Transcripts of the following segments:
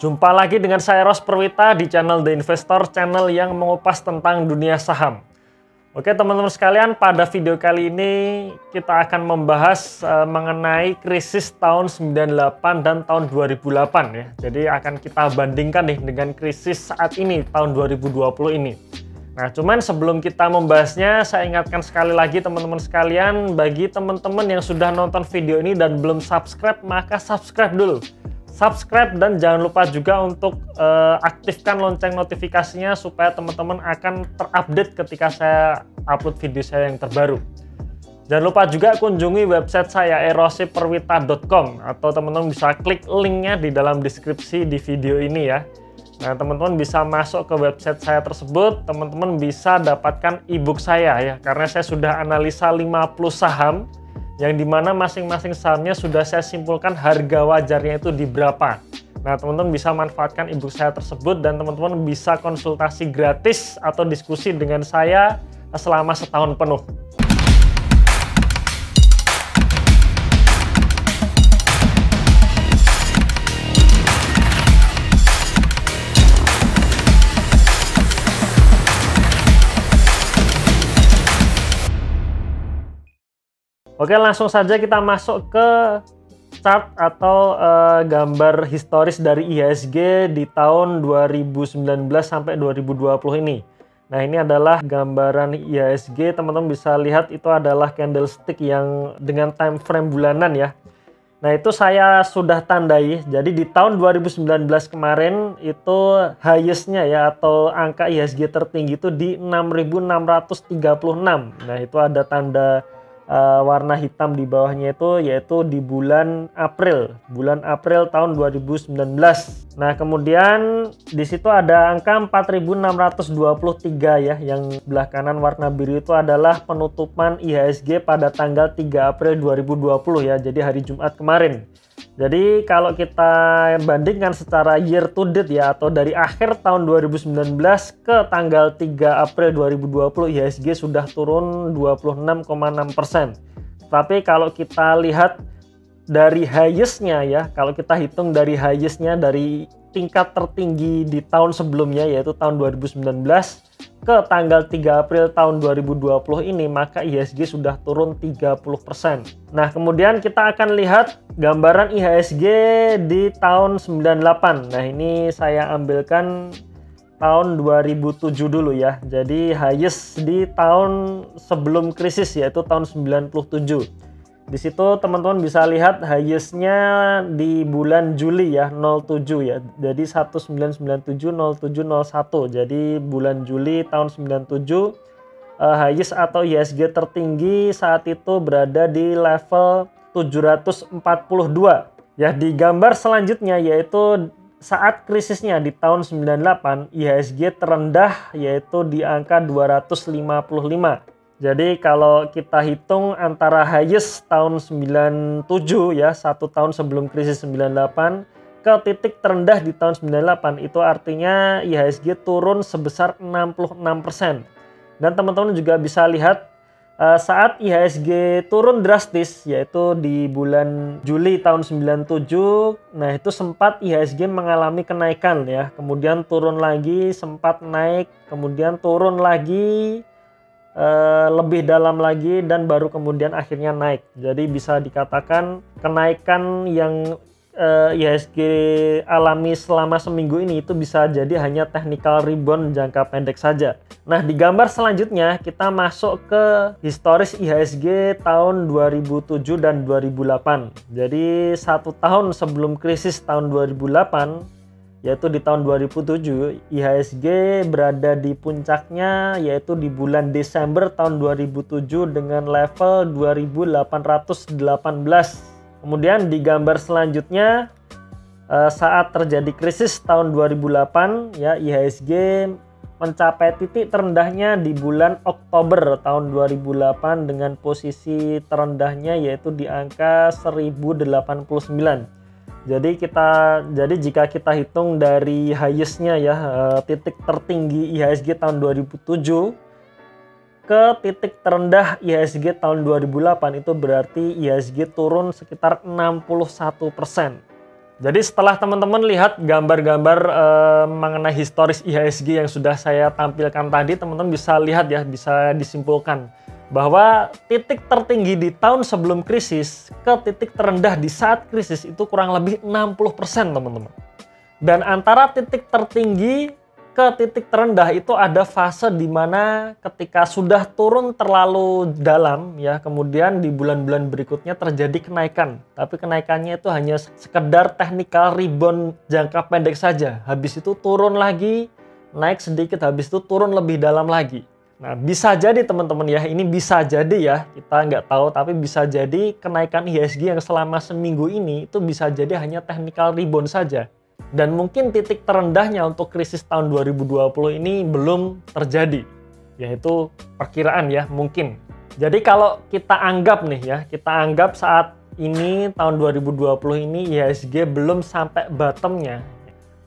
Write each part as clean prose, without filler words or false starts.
Jumpa lagi dengan saya Ros Perwita di channel The Investor, channel yang mengupas tentang dunia saham. Oke teman-teman sekalian, pada video kali ini kita akan membahas mengenai krisis tahun 98 dan tahun 2008 ya. Jadi akan kita bandingkan nih dengan krisis saat ini tahun 2020 ini. Nah, cuman sebelum kita membahasnya, saya ingatkan sekali lagi teman-teman sekalian, bagi teman-teman yang sudah nonton video ini dan belum subscribe, maka subscribe dulu. Subscribe dan jangan lupa juga untuk aktifkan lonceng notifikasinya supaya teman-teman akan terupdate ketika saya upload video saya yang terbaru. Jangan lupa juga kunjungi website saya erosiperwita.com atau teman-teman bisa klik linknya di dalam deskripsi di video ini ya. Nah, teman-teman bisa masuk ke website saya tersebut, teman-teman bisa dapatkan ebook saya ya, karena saya sudah analisa 50 saham yang dimana masing-masing sahamnya sudah saya simpulkan harga wajarnya itu di berapa. Nah, teman-teman bisa manfaatkan ebook saya tersebut dan teman-teman bisa konsultasi gratis atau diskusi dengan saya selama setahun penuh. Oke, langsung saja kita masuk ke chart atau gambar historis dari IHSG di tahun 2019 sampai 2020 ini. Nah, ini adalah gambaran IHSG, teman-teman bisa lihat itu adalah candlestick yang dengan time frame bulanan ya. Nah, itu saya sudah tandai. Jadi di tahun 2019 kemarin itu highest-nya ya atau angka IHSG tertinggi itu di 6.636. Nah, itu ada tanda warna hitam di bawahnya itu yaitu di bulan April tahun 2019. Nah, kemudian di situ ada angka 4.623 ya, yang belah kanan warna biru itu adalah penutupan IHSG pada tanggal 3 April 2020 ya, jadi hari Jumat kemarin. Jadi kalau kita bandingkan secara year to date ya, atau dari akhir tahun 2019 ke tanggal 3 April 2020, IHSG sudah turun 26,6%. Tapi kalau kita lihat dari highest-nya ya, kalau kita hitung dari highest-nya dari tingkat tertinggi di tahun sebelumnya yaitu tahun 2019 ke tanggal 3 April tahun 2020 ini, maka IHSG sudah turun 30%. Nah, kemudian kita akan lihat gambaran IHSG di tahun 98. Nah, ini saya ambilkan tahun 2007 dulu ya. Jadi highest di tahun sebelum krisis yaitu tahun 97. Di situ teman-teman bisa lihat highest-nya di bulan Juli ya, 07 ya. Jadi 1997 0701. Jadi bulan Juli tahun 97 highest atau IHSG tertinggi saat itu berada di level 742. Ya, di gambar selanjutnya yaitu saat krisisnya di tahun 98 IHSG terendah yaitu di angka 255. Jadi kalau kita hitung antara highest tahun 97 ya, satu tahun sebelum krisis 98 ke titik terendah di tahun 98, itu artinya IHSG turun sebesar 66%. Dan teman-teman juga bisa lihat saat IHSG turun drastis yaitu di bulan Juli tahun 97, nah itu sempat IHSG mengalami kenaikan ya, kemudian turun lagi, sempat naik, kemudian turun lagi, lebih dalam lagi, dan baru kemudian akhirnya naik. Jadi bisa dikatakan kenaikan yang IHSG alami selama seminggu ini itu bisa jadi hanya technical rebound jangka pendek saja. Nah, di gambar selanjutnya kita masuk ke historis IHSG tahun 2007 dan 2008. Jadi satu tahun sebelum krisis tahun 2008 yaitu di tahun 2007, IHSG berada di puncaknya yaitu di bulan Desember tahun 2007 dengan level 2818. Kemudian di gambar selanjutnya saat terjadi krisis tahun 2008 ya, IHSG mencapai titik terendahnya di bulan Oktober tahun 2008 dengan posisi terendahnya yaitu di angka 1089. Jadi jika kita hitung dari highest-nya ya, titik tertinggi IHSG tahun 2007 ke titik terendah IHSG tahun 2008, itu berarti IHSG turun sekitar 61%. Jadi setelah teman-teman lihat gambar-gambar mengenai historis IHSG yang sudah saya tampilkan tadi, teman-teman bisa lihat ya, bisa disimpulkan bahwa titik tertinggi di tahun sebelum krisis ke titik terendah di saat krisis itu kurang lebih 60%, teman-teman. Dan antara titik tertinggi ke titik terendah itu ada fase di mana ketika sudah turun terlalu dalam ya, kemudian di bulan-bulan berikutnya terjadi kenaikan. Tapi kenaikannya itu hanya sekedar technical rebound jangka pendek saja. Habis itu turun lagi, naik sedikit, habis itu turun lebih dalam lagi. Nah, bisa jadi teman-teman ya, ini bisa jadi ya, kita nggak tahu, tapi bisa jadi kenaikan IHSG yang selama seminggu ini itu bisa jadi hanya technical rebound saja. Dan mungkin titik terendahnya untuk krisis tahun 2020 ini belum terjadi, yaitu perkiraan ya, mungkin. Jadi kalau kita anggap nih ya, kita anggap saat ini tahun 2020 ini IHSG belum sampai bottomnya,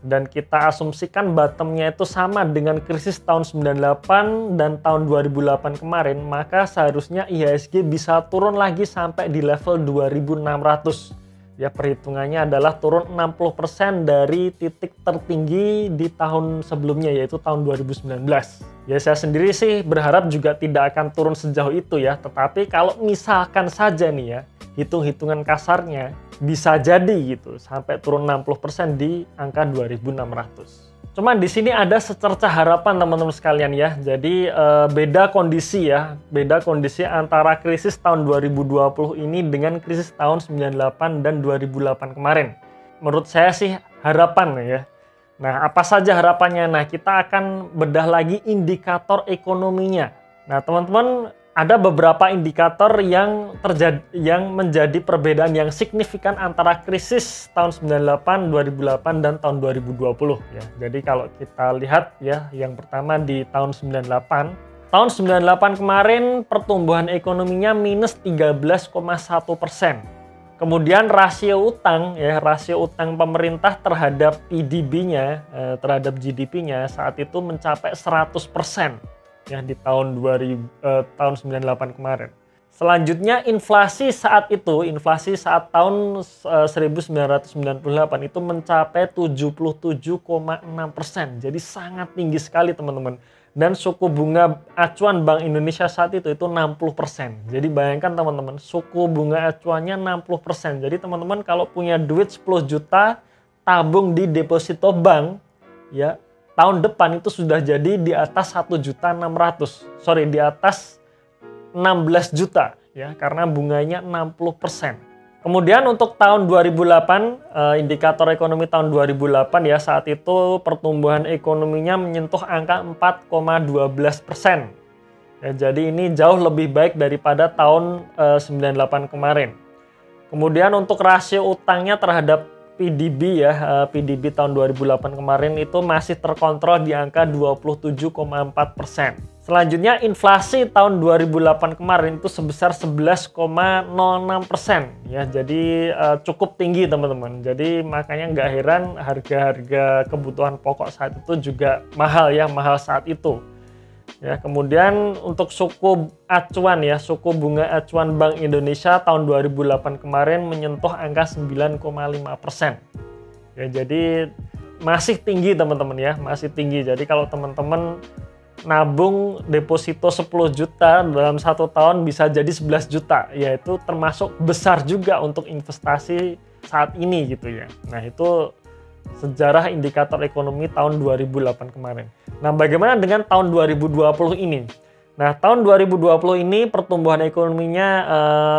dan kita asumsikan bottomnya itu sama dengan krisis tahun 98 dan tahun 2008 kemarin, maka seharusnya IHSG bisa turun lagi sampai di level 2600. Ya, perhitungannya adalah turun 60% dari titik tertinggi di tahun sebelumnya, yaitu tahun 2019. Ya, saya sendiri sih berharap juga tidak akan turun sejauh itu ya, tetapi kalau misalkan saja nih ya, hitung-hitungan kasarnya bisa jadi gitu, sampai turun 60% di angka 2600. Cuman di sini ada secercah harapan teman-teman sekalian ya. Jadi beda kondisi ya, beda kondisi antara krisis tahun 2020 ini dengan krisis tahun 98 dan 2008 kemarin. Menurut saya sih harapan ya. Nah, apa saja harapannya? Nah, kita akan bedah lagi indikator ekonominya. Nah, teman-teman, ada beberapa indikator yang menjadi perbedaan yang signifikan antara krisis tahun 98, 2008 dan tahun 2020 ya. Jadi kalau kita lihat ya, yang pertama di tahun 98. Tahun 98 kemarin pertumbuhan ekonominya minus 13,1%. Kemudian rasio utang ya, rasio utang pemerintah terhadap PDB-nya, terhadap GDP-nya saat itu mencapai 100%. Ya, di tahun 98 kemarin. Selanjutnya inflasi saat itu, inflasi saat tahun 1998 itu mencapai 77,6%. Jadi sangat tinggi sekali teman-teman. Dan suku bunga acuan Bank Indonesia saat itu 60%. Jadi bayangkan teman-teman, suku bunga acuannya 60%. Jadi teman-teman kalau punya duit 10 juta tabung di deposito bank ya, tahun depan itu sudah jadi di atas 1.600.000. Sorry, di atas 16 juta ya, karena bunganya 60%. Kemudian untuk tahun 2008, indikator ekonomi tahun 2008 ya, saat itu pertumbuhan ekonominya menyentuh angka 4,12%. Ya, jadi ini jauh lebih baik daripada tahun 98 kemarin. Kemudian untuk rasio utangnya terhadap PDB ya, PDB tahun 2008 kemarin itu masih terkontrol di angka 27,4%. Selanjutnya inflasi tahun 2008 kemarin itu sebesar 11,06% ya, jadi cukup tinggi teman-teman. Jadi makanya nggak heran harga-harga kebutuhan pokok saat itu juga mahal ya, mahal saat itu. Ya, kemudian untuk suku acuan ya, suku bunga acuan Bank Indonesia tahun 2008 kemarin menyentuh angka 9,5%. Ya, jadi masih tinggi teman-teman ya, masih tinggi. Jadi kalau teman-teman nabung deposito 10 juta dalam 1 tahun bisa jadi 11 juta, yaitu termasuk besar juga untuk investasi saat ini gitu ya. Nah, itu sejarah indikator ekonomi tahun 2008 kemarin. Nah, bagaimana dengan tahun 2020 ini? Nah, tahun 2020 ini pertumbuhan ekonominya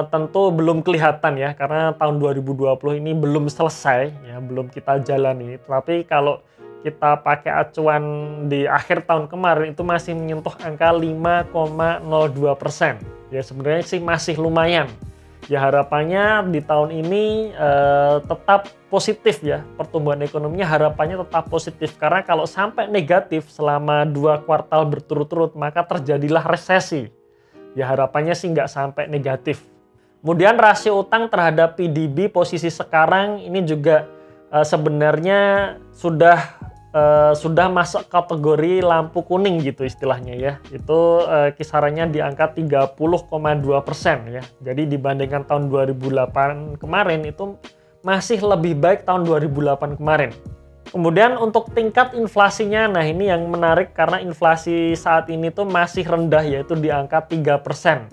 tentu belum kelihatan ya, karena tahun 2020 ini belum selesai ya, belum kita jalani. Tapi kalau kita pakai acuan di akhir tahun kemarin itu masih menyentuh angka 5,02%. Ya, sebenarnya sih masih lumayan. Ya, harapannya di tahun ini tetap positif ya, pertumbuhan ekonominya harapannya tetap positif, karena kalau sampai negatif selama 2 kuartal berturut-turut maka terjadilah resesi. Ya, harapannya sih nggak sampai negatif. Kemudian rasio utang terhadap PDB posisi sekarang ini juga sebenarnya sudah masuk kategori lampu kuning gitu istilahnya ya. Itu kisarannya di angka 30,2% ya. Jadi dibandingkan tahun 2008 kemarin itu masih lebih baik tahun 2008 kemarin. Kemudian untuk tingkat inflasinya, nah ini yang menarik karena inflasi saat ini tuh masih rendah, yaitu di angka 3%.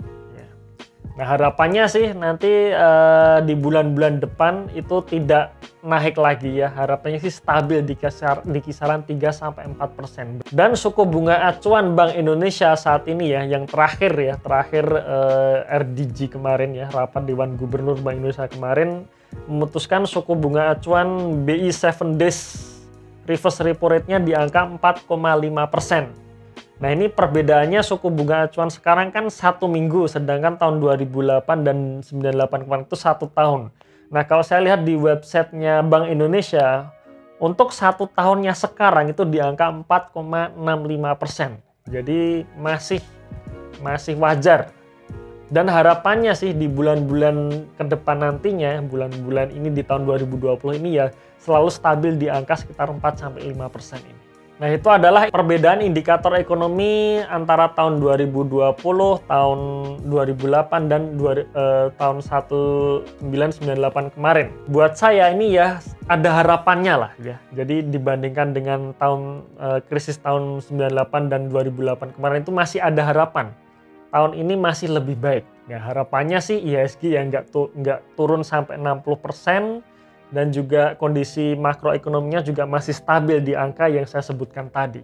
Nah harapannya sih nanti di bulan-bulan depan itu tidak naik lagi ya. Harapannya sih stabil di kisaran 3-4%. Dan suku bunga acuan Bank Indonesia saat ini ya, yang terakhir RDG kemarin ya, rapat Dewan Gubernur Bank Indonesia kemarin memutuskan suku bunga acuan BI 7 days reverse repo rate-nya di angka 4,5%. Nah ini perbedaannya suku bunga acuan sekarang kan 1 minggu, sedangkan tahun 2008 dan 98 kemarin itu 1 tahun. Nah kalau saya lihat di websitenya Bank Indonesia, untuk 1 tahunnya sekarang itu di angka 4,65%. Jadi masih wajar. Dan harapannya sih di bulan-bulan ke depan nantinya, bulan-bulan ini di tahun 2020 ini ya selalu stabil di angka sekitar 4-5% ini. Nah itu adalah perbedaan indikator ekonomi antara tahun 2020, tahun 2008, dan tahun 1998 kemarin. Buat saya ini ya ada harapannya lah ya. Jadi dibandingkan dengan krisis tahun 98 dan 2008 kemarin itu masih ada harapan. Tahun ini masih lebih baik. Ya harapannya sih IHSG yang nggak turun sampai 60%. Dan juga kondisi makroekonominya juga masih stabil di angka yang saya sebutkan tadi.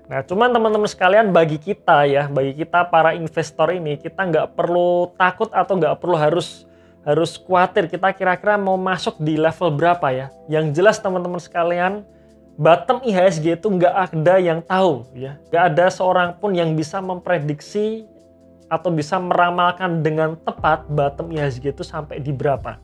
Nah, cuman teman-teman sekalian, bagi kita para investor ini, kita nggak perlu takut atau nggak perlu harus khawatir kita kira-kira mau masuk di level berapa ya. Yang jelas teman-teman sekalian, bottom IHSG itu nggak ada yang tahu ya. Nggak ada seorang pun yang bisa memprediksi atau bisa meramalkan dengan tepat bottom IHSG itu sampai di berapa.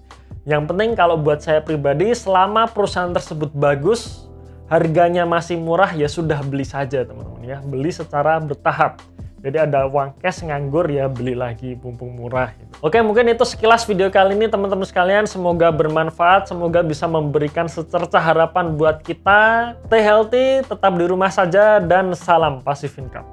Yang penting kalau buat saya pribadi, selama perusahaan tersebut bagus, harganya masih murah, ya sudah beli saja teman-teman ya. Beli secara bertahap. Jadi ada uang cash nganggur ya beli lagi mumpung murah. Gitu. Oke, mungkin itu sekilas video kali ini teman-teman sekalian. Semoga bermanfaat, semoga bisa memberikan secercah harapan buat kita. Stay healthy, tetap di rumah saja, dan salam passive income.